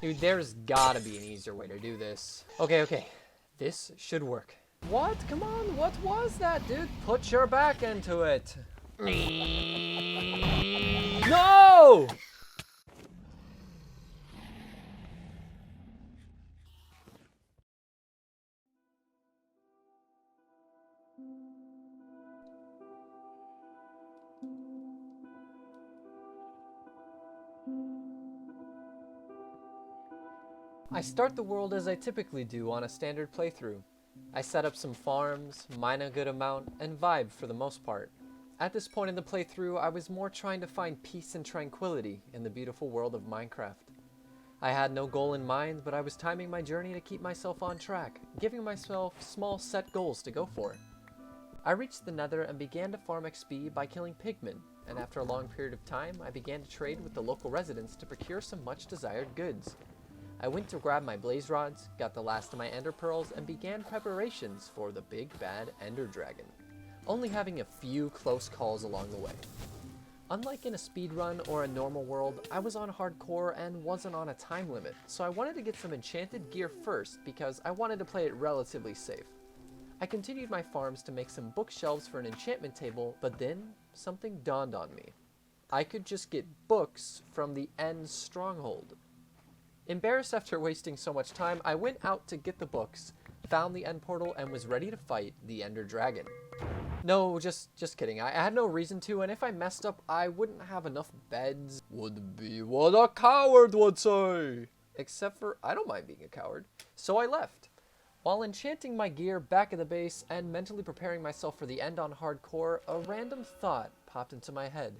Dude, there's gotta be an easier way to do this. Okay. This should work. What? Come on, what was that, dude? Put your back into it. No! I start the world as I typically do on a standard playthrough. I set up some farms, mine a good amount, and vibe for the most part. At this point in the playthrough, I was more trying to find peace and tranquility in the beautiful world of Minecraft. I had no goal in mind, but I was timing my journey to keep myself on track, giving myself small set goals to go for. I reached the Nether and began to farm XP by killing pigmen, and after a long period of time, I began to trade with the local residents to procure some much desired goods. I went to grab my blaze rods, got the last of my ender pearls, and began preparations for the big bad ender dragon, only having a few close calls along the way. Unlike in a speedrun or a normal world, I was on hardcore and wasn't on a time limit, so I wanted to get some enchanted gear first because I wanted to play it relatively safe. I continued my farms to make some bookshelves for an enchantment table, but then something dawned on me. I could just get books from the End stronghold. Embarrassed after wasting so much time, I went out to get the books, found the end portal, and was ready to fight the ender dragon. No, just kidding. I had no reason to, and if I messed up, I wouldn't have enough beds. Would be what a coward would say. Except for, I don't mind being a coward. So I left. While enchanting my gear back at the base and mentally preparing myself for the end on hardcore, a random thought popped into my head.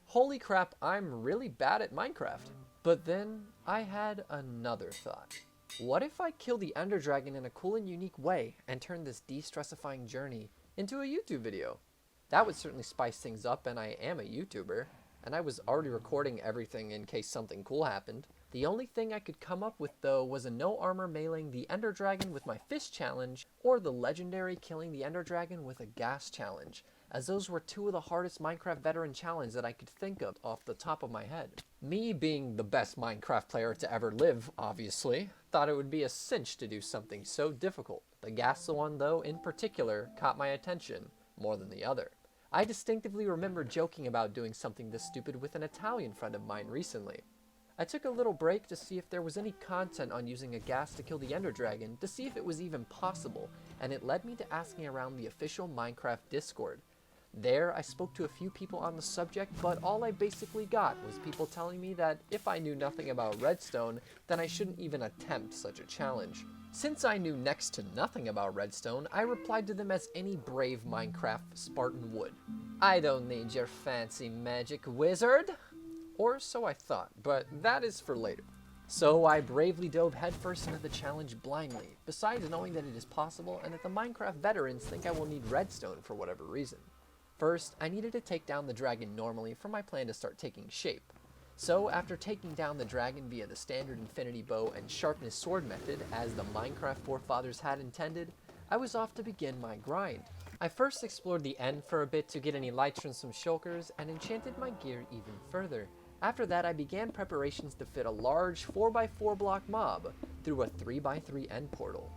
Holy crap, I'm really bad at Minecraft. But then I had another thought. What if I kill the ender dragon in a cool and unique way and turn this de-stressifying journey into a YouTube video? That would certainly spice things up, and I am a YouTuber, and I was already recording everything in case something cool happened. The only thing I could come up with though was a no armor meleeing the ender dragon with my fist challenge, or the legendary killing the ender dragon with a Ghast challenge, as those were two of the hardest Minecraft veteran challenges that I could think of off the top of my head. Me being the best Minecraft player to ever live, obviously, thought it would be a cinch to do something so difficult. The Ghast one, though, in particular, caught my attention more than the other. I distinctively remember joking about doing something this stupid with an Italian friend of mine recently. I took a little break to see if there was any content on using a Ghast to kill the ender dragon, to see if it was even possible, and it led me to asking around the official Minecraft Discord. There, I spoke to a few people on the subject, but all I basically got was people telling me that if I knew nothing about redstone, then I shouldn't even attempt such a challenge. Since I knew next to nothing about redstone, I replied to them as any brave Minecraft Spartan would. I don't need your fancy magic, wizard! Or so I thought, but that is for later. So I bravely dove headfirst into the challenge blindly, besides knowing that it is possible and that the Minecraft veterans think I will need redstone for whatever reason. First, I needed to take down the dragon normally for my plan to start taking shape. So, after taking down the dragon via the standard infinity bow and sharpness sword method, as the Minecraft forefathers had intended, I was off to begin my grind. I first explored the end for a bit to get any lights from some shulkers and enchanted my gear even further. After that, I began preparations to fit a large 4x4 block mob through a 3x3 end portal.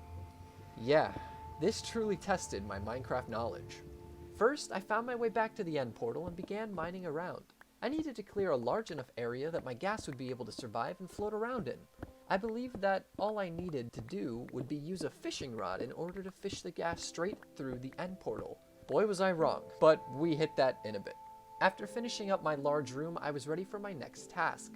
Yeah, this truly tested my Minecraft knowledge. First, I found my way back to the end portal and began mining around. I needed to clear a large enough area that my gas would be able to survive and float around in. I believed that all I needed to do would be use a fishing rod in order to fish the gas straight through the end portal. Boy was I wrong, but we hit that in a bit. After finishing up my large room, I was ready for my next task.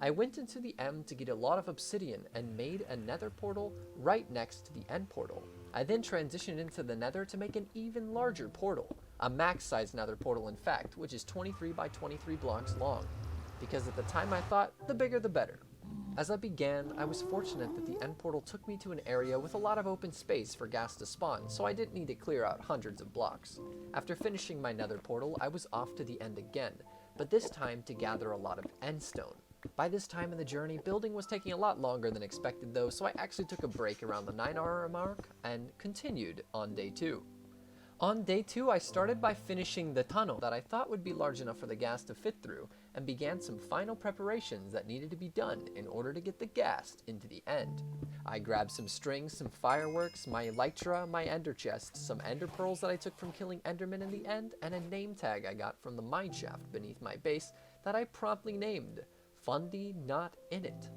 I went into the M to get a lot of obsidian and made a nether portal right next to the end portal. I then transitioned into the nether to make an even larger portal. A max-size nether portal, in fact, which is 23 by 23 blocks long, because at the time I thought, the bigger the better. As I began, I was fortunate that the end portal took me to an area with a lot of open space for gas to spawn, so I didn't need to clear out hundreds of blocks. After finishing my nether portal, I was off to the end again, but this time to gather a lot of endstone. By this time in the journey, building was taking a lot longer than expected though, so I actually took a break around the 9-hour mark and continued on day 2. On day 2, I started by finishing the tunnel that I thought would be large enough for the gas to fit through, and began some final preparations that needed to be done in order to get the Ghast into the end. I grabbed some strings, some fireworks, my elytra, my ender chest, some ender pearls that I took from killing endermen in the end, and a name tag I got from the mineshaft beneath my base that I promptly named Fundy Not In It,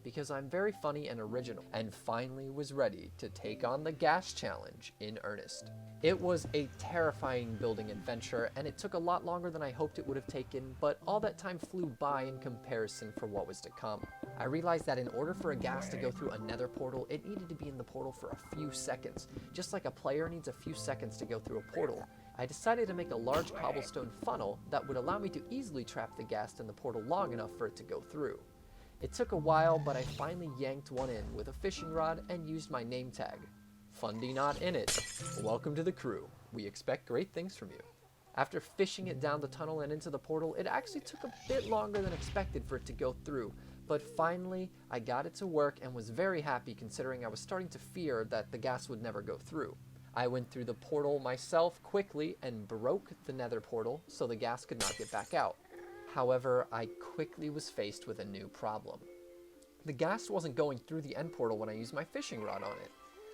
because I'm very funny and original, and finally was ready to take on the Ghast challenge in earnest. It was a terrifying building adventure, and it took a lot longer than I hoped it would have taken, but all that time flew by in comparison for what was to come. I realized that in order for a Ghast to go through a nether portal, it needed to be in the portal for a few seconds, just like a player needs a few seconds to go through a portal. I decided to make a large cobblestone funnel that would allow me to easily trap the Ghast in the portal long enough for it to go through. It took a while, but I finally yanked one in with a fishing rod and used my name tag. Fundy Not In It. Welcome to the crew. We expect great things from you. After fishing it down the tunnel and into the portal, it actually took a bit longer than expected for it to go through, but finally I got it to work and was very happy considering I was starting to fear that the Ghast would never go through. I went through the portal myself quickly and broke the nether portal so the Ghast could not get back out. However, I quickly was faced with a new problem. The Ghast wasn't going through the end portal when I used my fishing rod on it.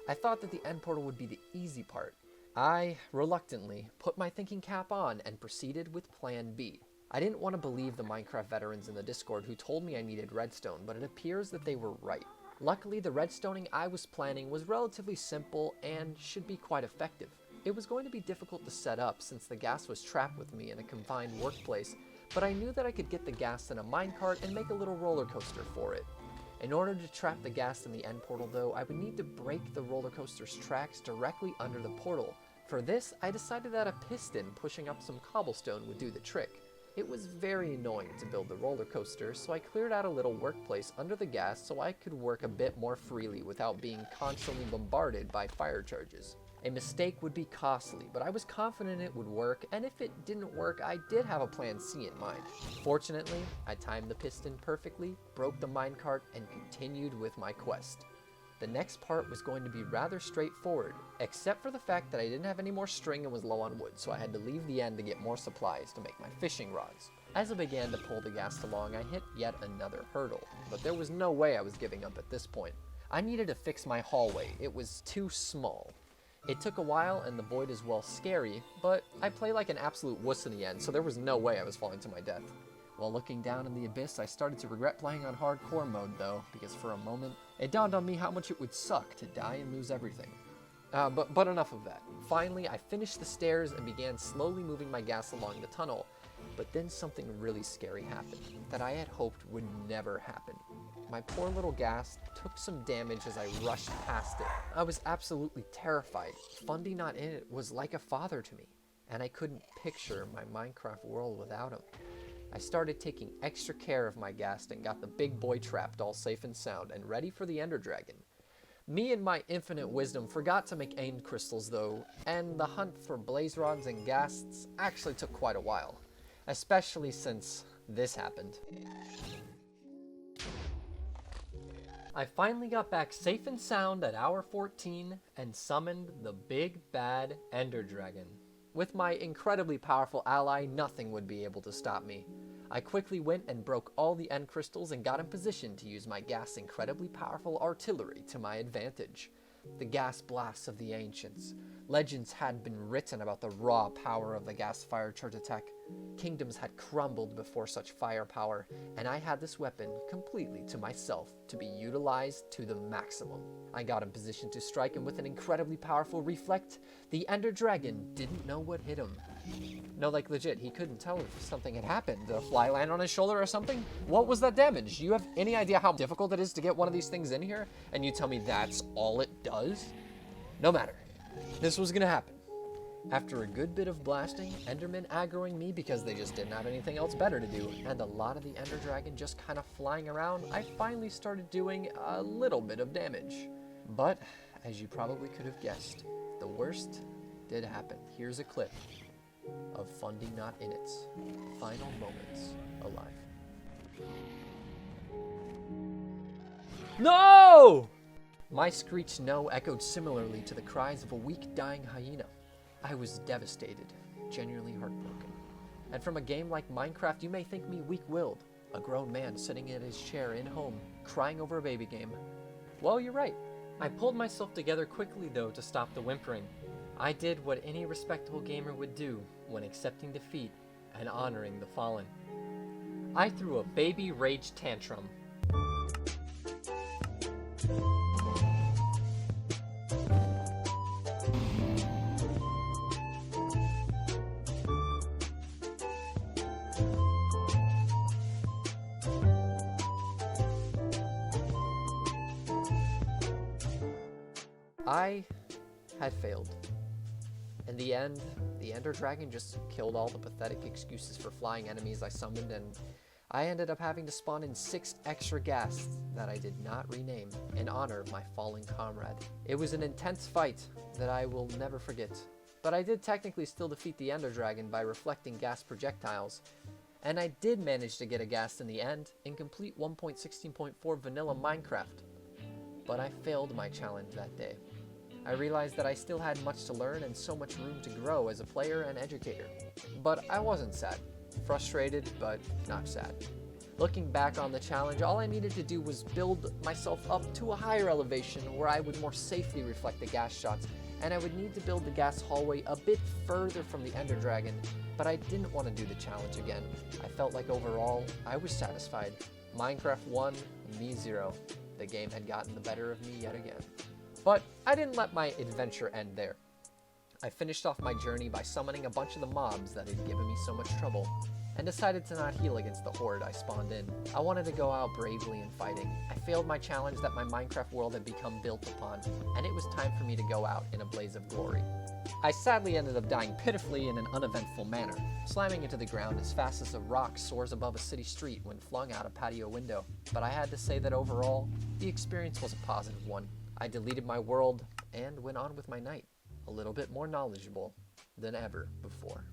I thought that the end portal would be the easy part. I, reluctantly, put my thinking cap on and proceeded with plan B. I didn't want to believe the Minecraft veterans in the Discord who told me I needed redstone, but it appears that they were right. Luckily, the redstoning I was planning was relatively simple and should be quite effective. It was going to be difficult to set up since the Ghast was trapped with me in a confined workplace, but I knew that I could get the Ghast in a minecart and make a little roller coaster for it. In order to trap the Ghast in the end portal though, I would need to break the roller coaster's tracks directly under the portal. For this, I decided that a piston pushing up some cobblestone would do the trick. It was very annoying to build the roller coaster, so I cleared out a little workplace under the Ghast so I could work a bit more freely without being constantly bombarded by fire charges. A mistake would be costly, but I was confident it would work, and if it didn't work, I did have a plan C in mind. Fortunately, I timed the piston perfectly, broke the minecart, and continued with my quest. The next part was going to be rather straightforward, except for the fact that I didn't have any more string and was low on wood, so I had to leave the end to get more supplies to make my fishing rods. As I began to pull the Ghast along, I hit yet another hurdle, but there was no way I was giving up at this point. I needed to fix my hallway. It was too small. It took a while, and the void is well scary, but I play like an absolute wuss in the end, so there was no way I was falling to my death. While looking down in the abyss, I started to regret playing on hardcore mode though, because for a moment, it dawned on me how much it would suck to die and lose everything. But enough of that. Finally, I finished the stairs and began slowly moving my Ghast along the tunnel, but then something really scary happened that I had hoped would never happen. My poor little Ghast took some damage as I rushed past it. I was absolutely terrified. Fundy Not In It was like a father to me, and I couldn't picture my Minecraft world without him. I started taking extra care of my Ghast and got the big boy trapped all safe and sound and ready for the Ender Dragon. Me and my infinite wisdom forgot to make end crystals though, and the hunt for blaze rods and Ghasts actually took quite a while, especially since this happened. I finally got back safe and sound at hour 14 and summoned the big bad Ender Dragon. With my incredibly powerful ally, nothing would be able to stop me. I quickly went and broke all the end crystals and got in position to use my Ghast's incredibly powerful artillery to my advantage. The Ghast blasts of the ancients. Legends had been written about the raw power of the Ghast fire charge attack. Kingdoms had crumbled before such firepower, and I had this weapon completely to myself to be utilized to the maximum. I got in position to strike, and with an incredibly powerful reflect, the Ender Dragon didn't know what hit him. No, like legit, he couldn't tell if something had happened. A fly land on his shoulder or something? What was that damage? Do you have any idea how difficult it is to get one of these things in here? And you tell me that's all it does? No matter. This was gonna happen. After a good bit of blasting, Endermen aggroing me because they just didn't have anything else better to do, and a lot of the Ender Dragon just kind of flying around, I finally started doing a little bit of damage. But, as you probably could have guessed, the worst did happen. Here's a clip of Fundy Not In It's final moments alive. No! My screeched no echoed similarly to the cries of a weak, dying hyena. I was devastated, genuinely heartbroken. And from a game like Minecraft, you may think me weak-willed, a grown man sitting in his chair in home, crying over a baby game. Well, you're right. I pulled myself together quickly, though, to stop the whimpering. I did what any respectable gamer would do when accepting defeat and honoring the fallen. I threw a baby rage tantrum. I had failed. In the end, the Ender Dragon just killed all the pathetic excuses for flying enemies I summoned, and I ended up having to spawn in 6 extra Ghasts that I did not rename in honor of my fallen comrade. It was an intense fight that I will never forget, but I did technically still defeat the Ender Dragon by reflecting Ghast projectiles, and I did manage to get a Ghast in the end and complete 1.16.4 vanilla Minecraft. But I failed my challenge that day. I realized that I still had much to learn and so much room to grow as a player and educator. But I wasn't sad. Frustrated, but not sad. Looking back on the challenge, all I needed to do was build myself up to a higher elevation where I would more safely reflect the Ghast shots, and I would need to build the Ghast hallway a bit further from the Ender Dragon, but I didn't want to do the challenge again. I felt like overall, I was satisfied. Minecraft won, me 0. The game had gotten the better of me yet again. But I didn't let my adventure end there. I finished off my journey by summoning a bunch of the mobs that had given me so much trouble, and decided to not heal against the horde I spawned in. I wanted to go out bravely and fighting. I failed my challenge that my Minecraft world had become built upon, and it was time for me to go out in a blaze of glory. I sadly ended up dying pitifully in an uneventful manner, slamming into the ground as fast as a rock soars above a city street when flung out a patio window. But I had to say that overall, the experience was a positive one. I deleted my world and went on with my night, a little bit more knowledgeable than ever before.